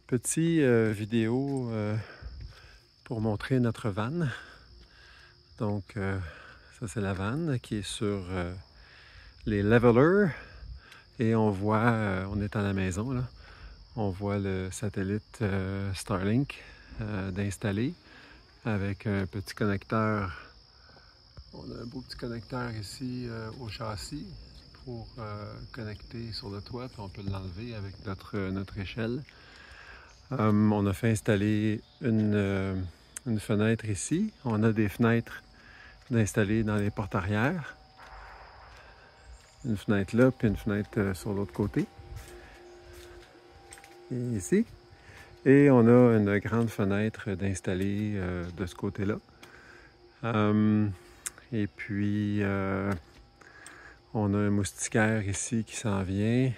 Petit vidéo pour montrer notre van. Donc, ça c'est la van qui est sur les levelers. Et on voit, on est à la maison là, on voit le satellite Starlink d'installer avec un petit connecteur. On a un beau petit connecteur ici au châssis pour connecter sur le toit, puis on peut l'enlever avec notre échelle. On a fait installer une fenêtre ici. On a des fenêtres d'installer dans les portes arrière. Une fenêtre là, puis une fenêtre sur l'autre côté. Et ici. Et on a une grande fenêtre d'installer de ce côté-là. Et puis, on a un moustiquaire ici qui s'en vient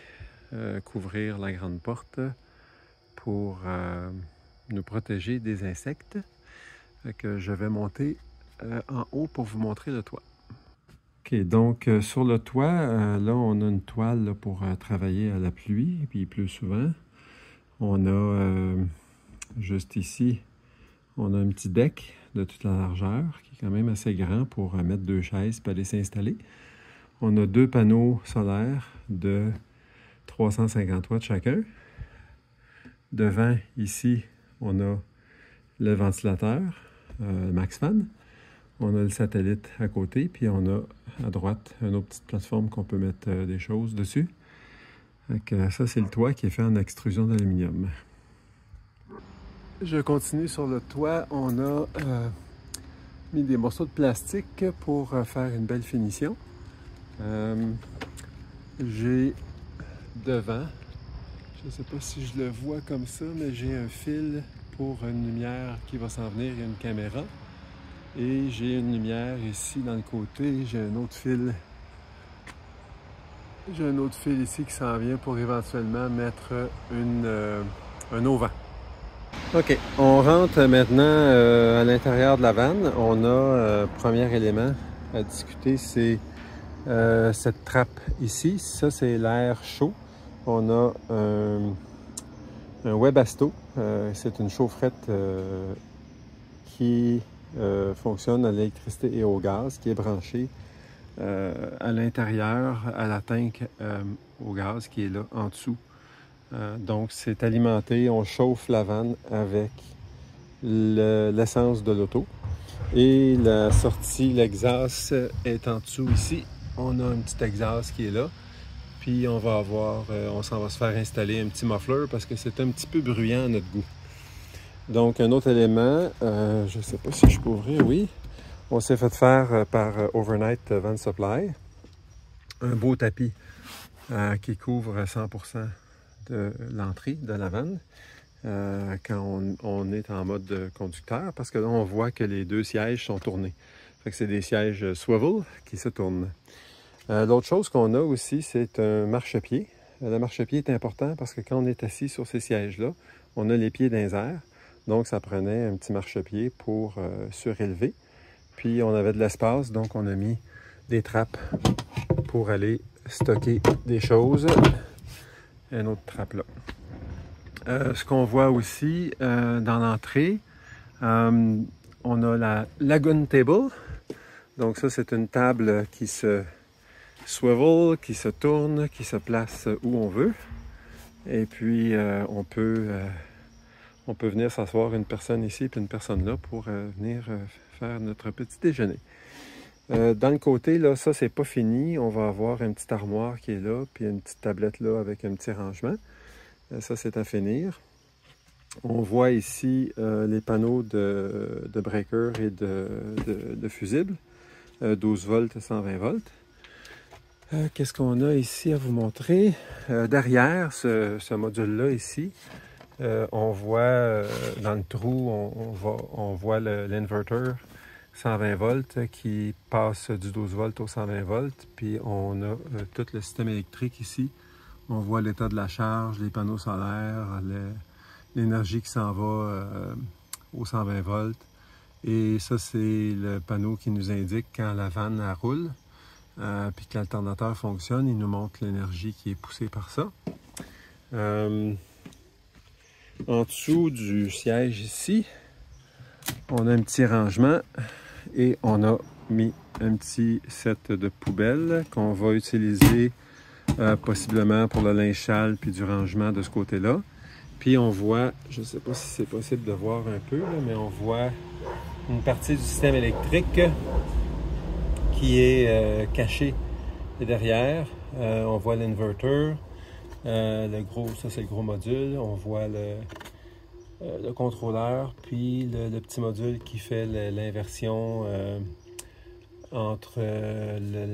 couvrir la grande porte pour nous protéger des insectes. Que je vais monter en haut pour vous montrer le toit. OK, donc sur le toit, là, on a une toile là, pour travailler à la pluie, puis il pleut souvent. On a juste ici, on a un petit deck de toute la largeur qui est quand même assez grand pour mettre deux chaises et aller s'installer. On a deux panneaux solaires de 350 watts chacun. Devant, ici, on a le ventilateur, MaxFan. On a le satellite à côté, puis on a à droite une autre petite plateforme qu'on peut mettre des choses dessus. Donc, ça, c'est le toit qui est fait en extrusion d'aluminium. Je continue sur le toit. On a mis des morceaux de plastique pour faire une belle finition. J'ai devant, je ne sais pas si je le vois comme ça, mais j'ai un fil pour une lumière qui va s'en venir. Il y a une caméra. Et j'ai une lumière ici dans le côté. J'ai un autre fil. J'ai un autre fil ici qui s'en vient pour éventuellement mettre un auvent. OK, on rentre maintenant à l'intérieur de la vanne. On a, premier élément à discuter, c'est cette trappe ici. Ça, c'est l'air chaud. On a un Webasto. C'est une chaufferette qui fonctionne à l'électricité et au gaz, qui est branchée à l'intérieur, à la tank au gaz qui est là en dessous. Donc, c'est alimenté, on chauffe la vanne avec l'essence de l'auto. Et la sortie, l'exhaust est en dessous ici. On a un petit exhaust qui est là. Puis on va avoir, on s'en va se faire installer un petit muffler parce que c'est un petit peu bruyant à notre goût. Donc, un autre élément, je ne sais pas si je peux ouvrir, oui. On s'est fait faire par Overnight Van Supply un beau tapis qui couvre 100% de l'entrée de la vanne quand on est en mode conducteur, parce que là, on voit que les deux sièges sont tournés. Fait que c'est des sièges swivel qui se tournent. L'autre chose qu'on a aussi, c'est un marchepied. Le marchepied est important parce que quand on est assis sur ces sièges-là, on a les pieds dans les airs. Donc, ça prenait un petit marchepied pour surélever. Puis, on avait de l'espace, donc on a mis des trappes pour aller stocker des choses. Une autre trappe là. Ce qu'on voit aussi dans l'entrée, on a la Lagoon Table. Donc, ça, c'est une table qui se swivel, qui se tourne, qui se place où on veut. Et puis, on peut venir s'asseoir une personne ici puis une personne là pour venir faire notre petit déjeuner. Dans le côté, là, ça, c'est pas fini. On va avoir une petite armoire qui est là, puis une petite tablette là avec un petit rangement. Ça, c'est à finir. On voit ici les panneaux de breaker et de fusible. 12 volts et 120 volts. Qu'est-ce qu'on a ici à vous montrer? Derrière ce module-là ici, on voit dans le trou, on voit l'inverter 120 volts qui passe du 12 volts au 120 volts. Puis on a tout le système électrique ici. On voit l'état de la charge, les panneaux solaires, l'énergie qui s'en va au 120 volts. Et ça, c'est le panneau qui nous indique quand la vanne elle roule. Puis que l'alternateur fonctionne, il nous montre l'énergie qui est poussée par ça. En dessous du siège ici, on a un petit rangement et on a mis un petit set de poubelles qu'on va utiliser possiblement pour le linge sale puis du rangement de ce côté-là. Puis on voit, je ne sais pas si c'est possible de voir un peu, là, mais on voit une partie du système électrique qui est cachée derrière. On voit l'inverter, ça c'est le gros module. On voit le contrôleur, puis le petit module qui fait l'inversion entre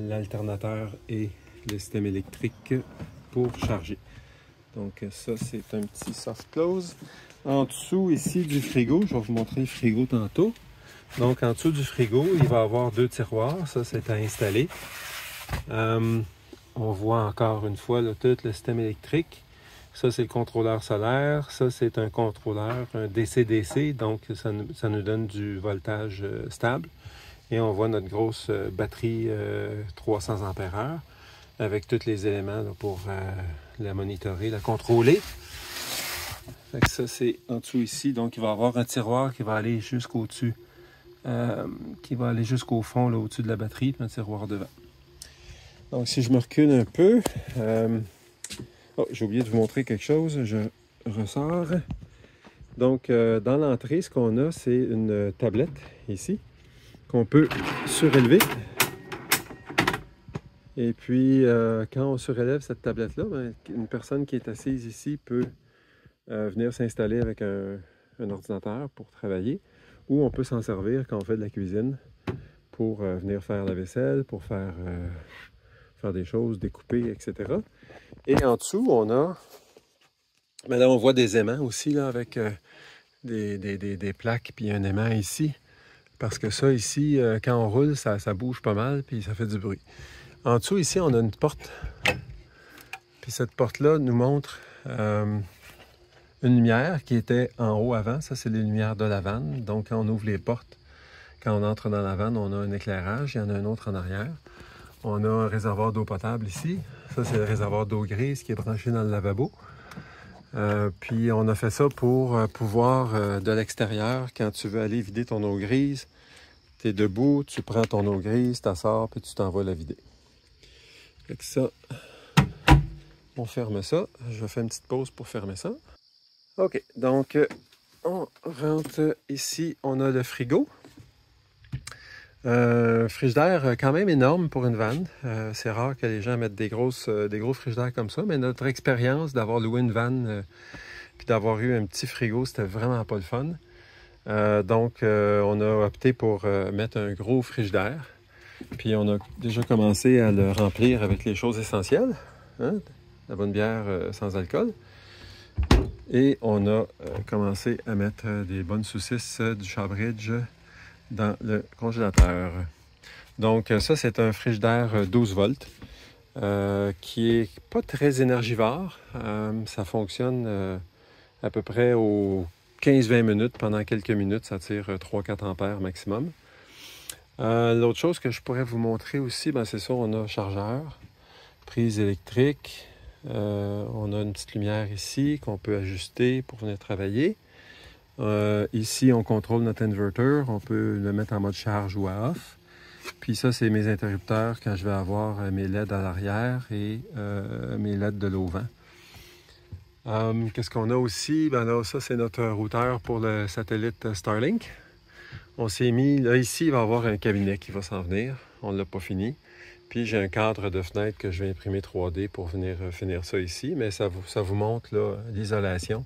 l'alternateur et le système électrique pour charger. Donc ça, c'est un petit soft close. En dessous ici du frigo, je vais vous montrer le frigo tantôt. Donc en dessous du frigo, il va y avoir 2 tiroirs. Ça, c'est à installer. On voit encore une fois là, tout le système électrique. Ça, c'est le contrôleur solaire. Ça, c'est un contrôleur, un DC-DC. Donc ça nous donne du voltage stable. Et on voit notre grosse batterie 300 ampères-heure avec tous les éléments là, pour la monitorer, la contrôler. Fait que ça, c'est en dessous ici. Donc, il va y avoir un tiroir qui va aller jusqu'au-dessus, qui va aller jusqu'au fond, là, au-dessus de la batterie, puis un tiroir devant. Donc, si je me recule un peu... Oh, j'ai oublié de vous montrer quelque chose. Je ressors. Donc, dans l'entrée, ce qu'on a, c'est une tablette ici qu'on peut surélever. Et puis, quand on surélève cette tablette-là, ben, une personne qui est assise ici peut venir s'installer avec un ordinateur pour travailler, ou on peut s'en servir quand on fait de la cuisine pour venir faire la vaisselle, pour faire des choses, découper, etc. Et en dessous, on a... Ben là, on voit des aimants aussi, là, avec des plaques, puis un aimant ici. Parce que ça, ici, quand on roule, ça bouge pas mal, puis ça fait du bruit. En dessous, ici, on a une porte. Puis cette porte-là nous montre une lumière qui était en haut avant. Ça, c'est les lumières de la vanne. Donc, quand on ouvre les portes, quand on entre dans la vanne, on a un éclairage. Il y en a un autre en arrière. On a un réservoir d'eau potable ici. Ça, c'est le réservoir d'eau grise qui est branché dans le lavabo. Puis, on a fait ça pour pouvoir, de l'extérieur, quand tu veux aller vider ton eau grise, tu es debout, tu prends ton eau grise, tu sors, puis tu t'en vas la vider. Fait que ça, on ferme ça. Je fais une petite pause pour fermer ça. OK, donc on rentre ici. On a le frigo. Frigidaire quand même énorme pour une vanne. C'est rare que les gens mettent des gros frigidaires comme ça, mais notre expérience d'avoir loué une vanne puis d'avoir eu un petit frigo, c'était vraiment pas le fun. Donc, on a opté pour mettre un gros frigidaire. Puis on a déjà commencé à le remplir avec les choses essentielles. Hein? La bonne bière sans alcool. Et on a commencé à mettre des bonnes saucisses du Shawbridge dans le congélateur. Donc ça, c'est un frigidaire 12 volts qui est pas très énergivore. Ça fonctionne à peu près aux 15-20 minutes. Pendant quelques minutes, ça tire 3-4 ampères maximum. L'autre chose que je pourrais vous montrer aussi, ben c'est ça, on a chargeur, prise électrique, on a une petite lumière ici qu'on peut ajuster pour venir travailler. Ici, on contrôle notre inverter, on peut le mettre en mode charge ou à off. Puis ça, c'est mes interrupteurs quand je vais avoir mes LED à l'arrière et mes LED de l'auvent. Qu'est-ce qu'on a aussi? Ben là, ça, c'est notre routeur pour le satellite Starlink. On s'est mis, là, ici, il va y avoir un cabinet qui va s'en venir. On ne l'a pas fini. Puis, j'ai un cadre de fenêtre que je vais imprimer 3D pour venir finir ça ici. Mais ça vous montre, là, l'isolation.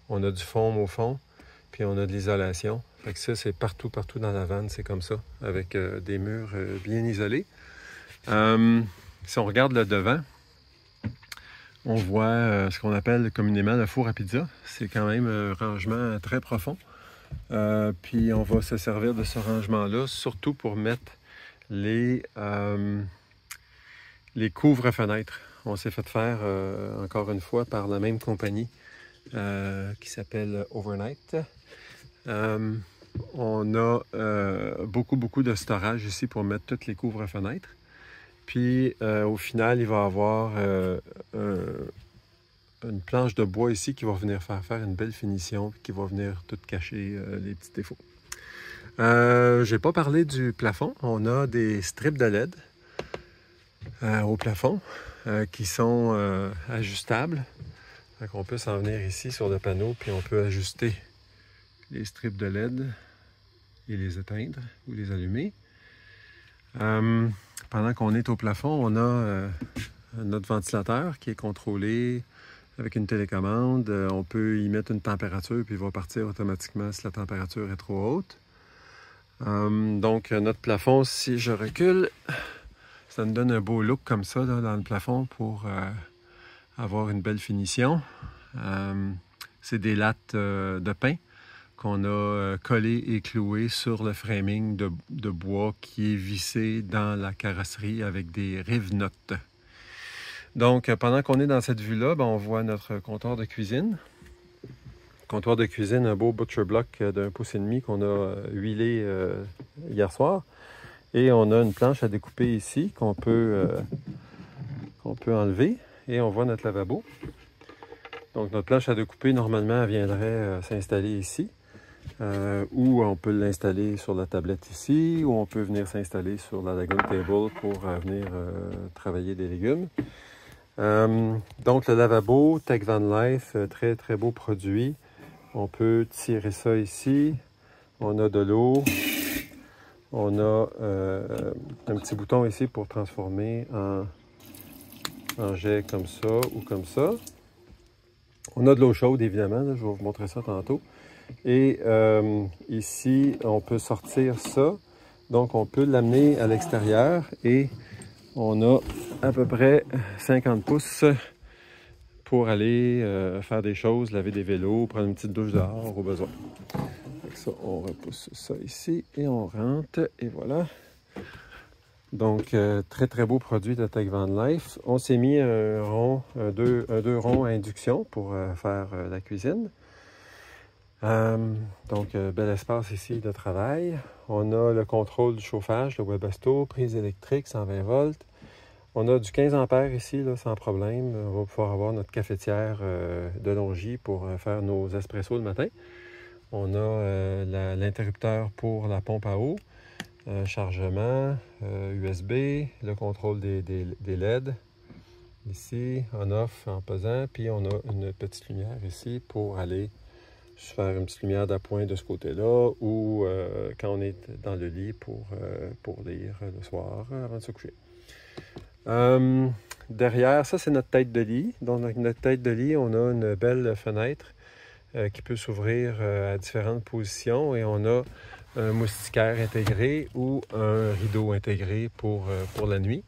On a du foam au fond, puis on a de l'isolation. Fait que ça, c'est partout dans la vanne, c'est comme ça, avec des murs bien isolés. Si on regarde le devant, on voit ce qu'on appelle communément le four à pizza. C'est quand même un rangement très profond. Puis on va se servir de ce rangement-là, surtout pour mettre les couvre-fenêtres. On s'est fait faire, encore une fois, par la même compagnie qui s'appelle Overnight. On a beaucoup de storage ici pour mettre toutes les couvre-fenêtres. Puis au final, il va y avoir une planche de bois ici qui va venir faire une belle finition, qui va venir tout cacher les petits défauts. Je n'ai pas parlé du plafond. On a des strips de LED au plafond qui sont ajustables. Donc on peut s'en venir ici sur le panneau, puis on peut ajuster les strips de LED et les éteindre ou les allumer. Pendant qu'on est au plafond, on a notre ventilateur qui est contrôlé avec une télécommande. On peut y mettre une température, puis il va partir automatiquement si la température est trop haute. Donc notre plafond, si je recule, ça nous donne un beau look comme ça là, dans le plafond pour avoir une belle finition. C'est des lattes de pin qu'on a collées et clouées sur le framing de bois qui est vissé dans la carrosserie avec des rivenotes. Donc, pendant qu'on est dans cette vue-là, on voit notre comptoir de cuisine. Comptoir de cuisine, un beau butcher block d'1,5 pouce qu'on a huilé hier soir. Et on a une planche à découper ici qu'on peut enlever. Et on voit notre lavabo. Donc, notre planche à découper, normalement, elle viendrait s'installer ici. Ou on peut l'installer sur la tablette ici, ou on peut venir s'installer sur la Lagoon Table pour venir travailler des légumes. Donc le lavabo, Tech Van Life, très très beau produit. On peut tirer ça ici. On a de l'eau. On a un petit bouton ici pour transformer en jet comme ça ou comme ça. On a de l'eau chaude évidemment, là, je vais vous montrer ça tantôt. Et ici, on peut sortir ça. Donc, on peut l'amener à l'extérieur et on a à peu près 50 pouces pour aller faire des choses, laver des vélos, prendre une petite douche dehors au besoin. Donc ça, on repousse ça ici et on rentre et voilà. Donc, très très beau produit de Tech Van Life. On s'est mis un rond, deux ronds à induction pour faire la cuisine. Donc, bel espace ici de travail. On a le contrôle du chauffage, le Webasto, prise électrique, 120 volts. On a du 15 ampères ici, là, sans problème. On va pouvoir avoir notre cafetière de Longy pour faire nos espressos le matin. On a l'interrupteur pour la pompe à eau, chargement, USB, le contrôle des LED. Ici, on-off en pesant. Puis, on a une petite lumière ici pour aller faire une petite lumière d'appoint de ce côté-là ou quand on est dans le lit pour lire le soir avant de se coucher. Derrière, ça c'est notre tête de lit. Donc notre tête de lit, on a une belle fenêtre qui peut s'ouvrir à différentes positions et on a un moustiquaire intégré ou un rideau intégré pour la nuit.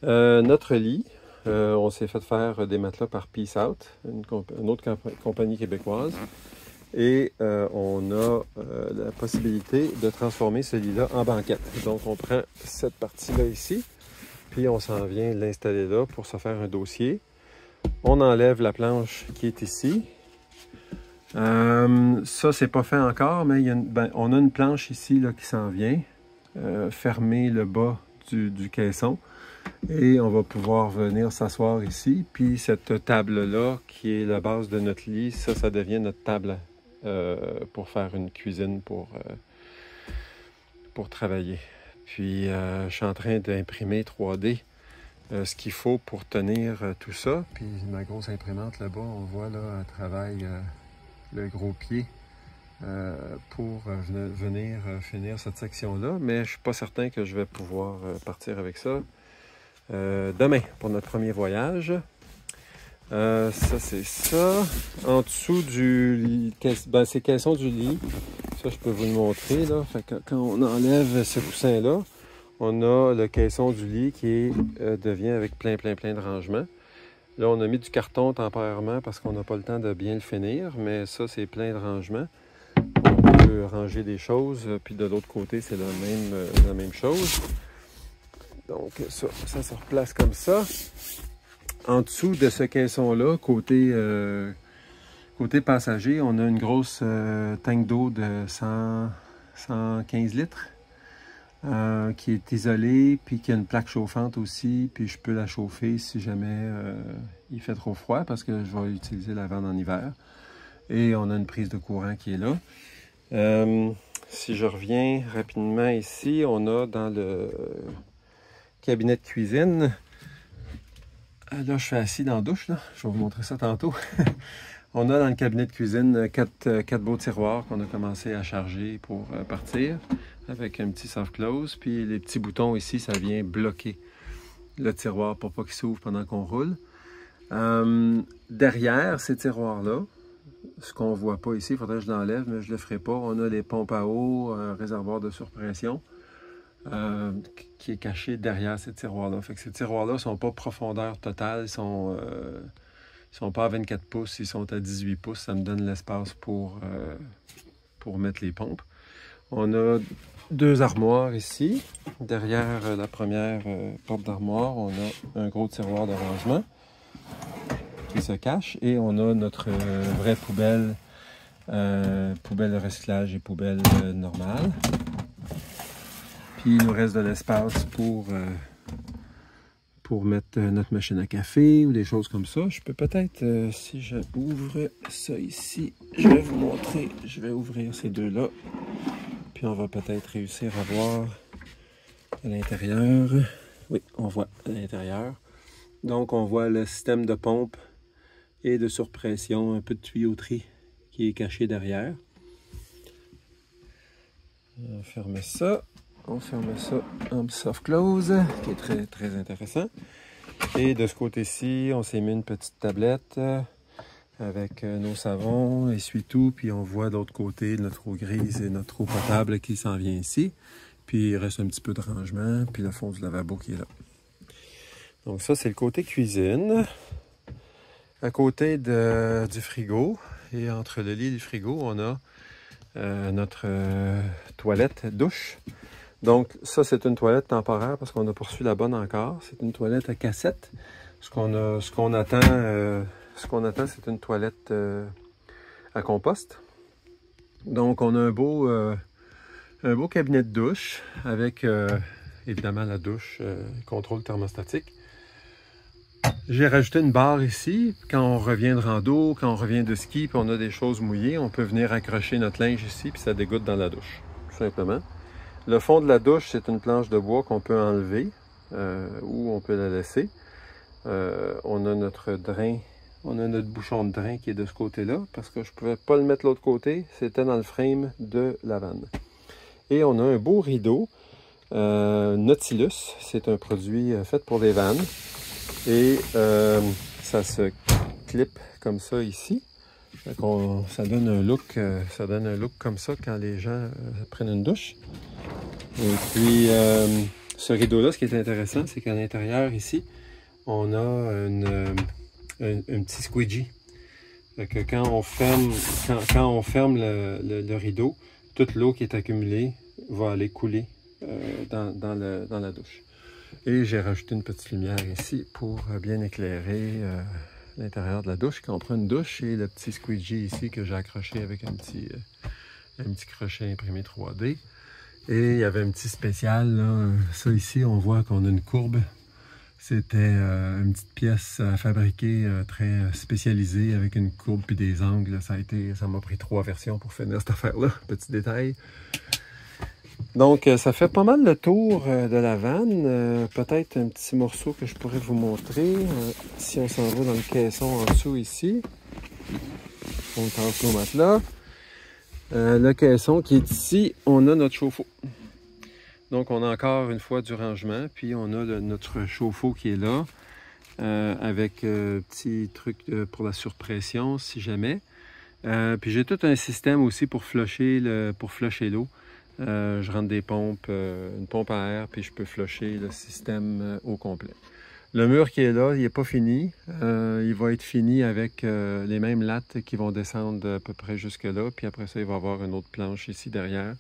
Notre lit, on s'est fait faire des matelas par Peace Out, une autre compagnie québécoise. Et on a la possibilité de transformer ce lit-là en banquette. Donc, on prend cette partie-là ici, puis on s'en vient l'installer là pour se faire un dossier. On enlève la planche qui est ici. Ça, c'est pas fait encore, mais on a une planche ici là, qui s'en vient, fermer le bas du caisson. Et on va pouvoir venir s'asseoir ici. Puis cette table-là, qui est la base de notre lit, ça devient notre table pour faire une cuisine pour travailler. Puis je suis en train d'imprimer 3D ce qu'il faut pour tenir tout ça. Puis ma grosse imprimante là-bas, on voit là, elle travaille le gros pied pour venir finir cette section-là. Mais je ne suis pas certain que je vais pouvoir partir avec ça demain pour notre premier voyage. Ça, c'est ça. En dessous du lit, ces caissons du lit, ça, je peux vous le montrer. Là. Fait que quand on enlève ce coussin-là, on a le caisson du lit qui devient avec plein de rangements. Là, on a mis du carton temporairement parce qu'on n'a pas le temps de bien le finir, mais ça, c'est plein de rangements. On peut ranger des choses, puis de l'autre côté, c'est la même chose. Donc, ça se replace comme ça. En dessous de ce caisson-là, côté passager, on a une grosse tank d'eau de 115 litres. qui est isolée, puis qui a une plaque chauffante aussi, puis je peux la chauffer si jamais il fait trop froid, parce que je vais utiliser la vanne en hiver. Et on a une prise de courant qui est là. Si je reviens rapidement ici, on a dans le cabinet de cuisine, là je suis assis dans la douche, là. Je vais vous montrer ça tantôt. On a dans le cabinet de cuisine quatre beaux tiroirs qu'on a commencé à charger pour partir, avec un petit soft close, puis les petits boutons ici, ça vient bloquer le tiroir pour pas qu'il s'ouvre pendant qu'on roule. Derrière ces tiroirs-là, ce qu'on ne voit pas ici, il faudrait que je l'enlève, mais je ne le ferai pas. On a les pompes à eau, un réservoir de surpression qui est caché derrière ces tiroirs-là. Fait que ces tiroirs-là ne sont pas profondeur totale, ils sont pas à 24 pouces, ils sont à 18 pouces. Ça me donne l'espace pour mettre les pompes. On a deux armoires ici. Derrière la première porte d'armoire, on a un gros tiroir de rangement qui se cache. Et on a notre vraie poubelle, poubelle de recyclage et poubelle normale. Puis il nous reste de l'espace pour mettre notre machine à café ou des choses comme ça. Je peux peut-être, si je ouvre ça ici, je vais vous montrer. Je vais ouvrir ces deux-là. Puis on va peut-être réussir à voir à l'intérieur. Oui, on voit à l'intérieur. Donc on voit le système de pompe et de surpression, un peu de tuyauterie qui est caché derrière. On ferme ça. On ferme ça en soft close, qui est très, très intéressant. Et de ce côté-ci, on s'est mis une petite tablette avec nos savons, essuie-tout, puis on voit de l'autre côté notre eau grise et notre eau potable qui s'en vient ici. Puis il reste un petit peu de rangement, puis le fond du lavabo qui est là. Donc ça, c'est le côté cuisine. À côté du frigo, et entre le lit et le frigo, on a notre toilette douche. Donc ça, c'est une toilette temporaire parce qu'on a poursuivi la bonne encore. C'est une toilette à cassette. Ce qu'on attend, c'est une toilette à compost. Donc on a un beau cabinet de douche avec évidemment la douche, contrôle thermostatique. J'ai rajouté une barre ici. Quand on revient de rando, quand on revient de ski, puis on a des choses mouillées, on peut venir accrocher notre linge ici, puis ça dégoutte dans la douche, tout simplement. Le fond de la douche, c'est une planche de bois qu'on peut enlever ou on peut la laisser. On a notre drain, on a notre bouchon de drain qui est de ce côté-là, parce que je ne pouvais pas le mettre de l'autre côté, c'était dans le frame de la vanne. Et on a un beau rideau, Nautilus, c'est un produit fait pour les vannes. Et ça se clip comme ça ici. Ça donne un look comme ça quand les gens prennent une douche. Et puis ce rideau-là, ce qui est intéressant, c'est qu'à l'intérieur ici, on a un petit squeegee. Fait que quand on ferme le rideau, toute l'eau qui est accumulée va aller couler dans la douche. Et j'ai rajouté une petite lumière ici pour bien éclairer l'intérieur de la douche. Quand on prend une douche, et le petit squeegee ici que j'ai accroché avec un petit crochet imprimé 3D. Et il y avait un petit spécial, là. Ça ici, on voit qu'on a une courbe. C'était une petite pièce à fabriquer très spécialisée avec une courbe puis des angles. Ça m'a pris 3 versions pour finir cette affaire-là. Petit détail. Donc, ça fait pas mal le tour de la vanne. Peut-être un petit morceau que je pourrais vous montrer. Si on s'en va dans le caisson en dessous ici. On tasse nos matelas. Le caisson qui est ici, on a notre chauffe-eau. Donc, on a encore une fois du rangement. Puis, on a notre chauffe-eau qui est là. Avec petit truc pour la surpression, si jamais. Puis, j'ai tout un système aussi pour flusher l'eau. Je rentre des pompes, une pompe à air, puis je peux flusher le système au complet. Le mur qui est là, il n'est pas fini. Il va être fini avec les mêmes lattes qui vont descendre à peu près jusque là. Puis après ça, il va y avoir une autre planche ici derrière.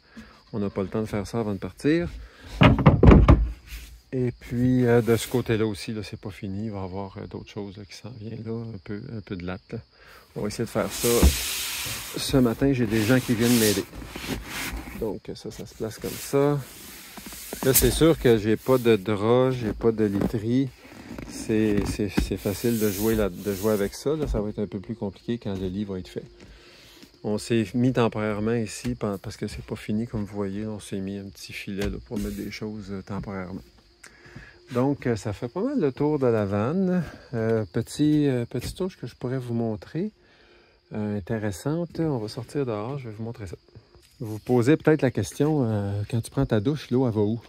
On n'a pas le temps de faire ça avant de partir. Et puis de ce côté-là aussi, là, c'est pas fini. Il va y avoir d'autres choses là, qui s'en viennent là, un peu de latte. Là. On va essayer de faire ça. Ce matin, j'ai des gens qui viennent m'aider. Donc ça se place comme ça. Là, c'est sûr que j'ai pas de drap, j'ai pas de literie. C'est facile de jouer avec ça. Là. Ça va être un peu plus compliqué quand le lit va être fait. On s'est mis temporairement ici parce que c'est pas fini, comme vous voyez. On s'est mis un petit filet là, pour mettre des choses temporairement. Donc, ça fait pas mal le tour de la vanne. Petite touche que je pourrais vous montrer. Intéressante. On va sortir dehors, je vais vous montrer ça. Vous vous posez peut-être la question, quand tu prends ta douche, l'eau, elle va où?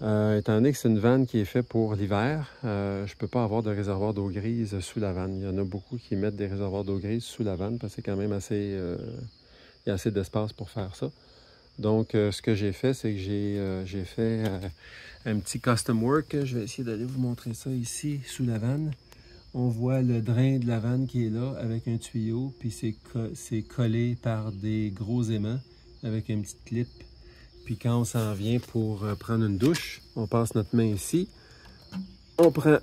Étant donné que c'est une vanne qui est faite pour l'hiver, je ne peux pas avoir de réservoir d'eau grise sous la vanne. Il y en a beaucoup qui mettent des réservoirs d'eau grise sous la vanne parce que c'est quand même assez... il y a assez d'espace pour faire ça. Donc, ce que j'ai fait, c'est que j'ai fait un petit custom work. Je vais essayer d'aller vous montrer ça ici, sous la vanne. On voit le drain de la vanne qui est là avec un tuyau, puis c'est collé par des gros aimants avec une petite clip. Puis quand on s'en vient pour prendre une douche, on passe notre main ici, on prend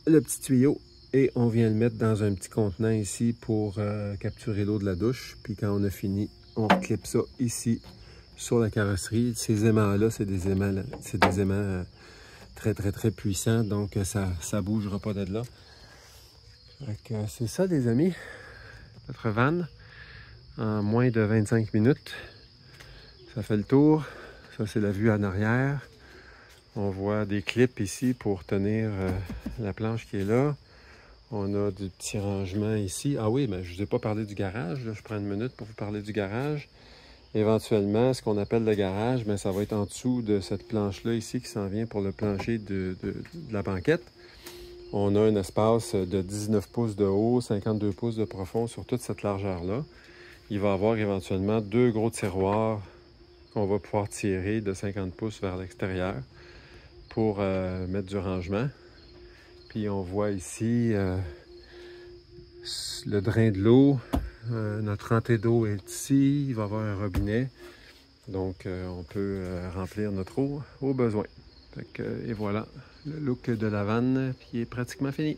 le petit tuyau et on vient le mettre dans un petit contenant ici pour capturer l'eau de la douche. Puis quand on a fini, on clip ça ici sur la carrosserie. Ces aimants-là, c'est des aimants très, très, très puissants, donc ça ne bougera pas de là. C'est ça, les amis, notre van en moins de 25 minutes. Ça fait le tour. Ça, c'est la vue en arrière. On voit des clips ici pour tenir la planche qui est là. On a du petit rangement ici. Ah oui, mais je ne vous ai pas parlé du garage. Là. Je prends une minute pour vous parler du garage. Éventuellement, ce qu'on appelle le garage, bien, ça va être en dessous de cette planche-là ici qui s'en vient pour le plancher de la banquette. On a un espace de 19 pouces de haut, 52 pouces de profond sur toute cette largeur-là. Il va y avoir éventuellement 2 gros tiroirs qu'on va pouvoir tirer de 50 pouces vers l'extérieur pour mettre du rangement. Puis on voit ici le drain de l'eau. Notre rentrée d'eau est ici. Il va y avoir un robinet. Donc on peut remplir notre eau au besoin. Et voilà, le look de la vanne qui est pratiquement fini.